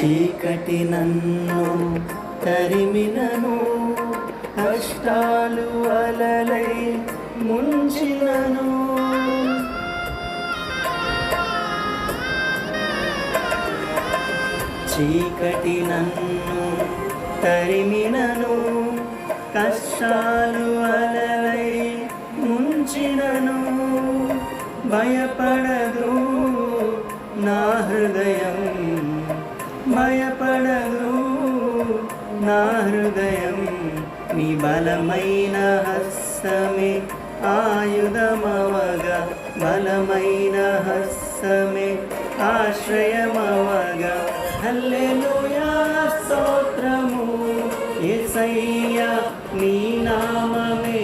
చీకటి నన్ను తరిమినను, కష్టాలు అలలై ముంచినను. చీకటి నన్ను తరిమినను, కష్టాలు అలలై ముంచినను. భయపడదు నా హృదయం, భయపడదు నా హృదయం. నీ బలమైన హస్తమే ఆయుధమవగా, బలమైన హస్తమే ఆశ్రయమవగా. హల్లెలూయా స్తోత్రము యేసయ్యా, నీ నామమే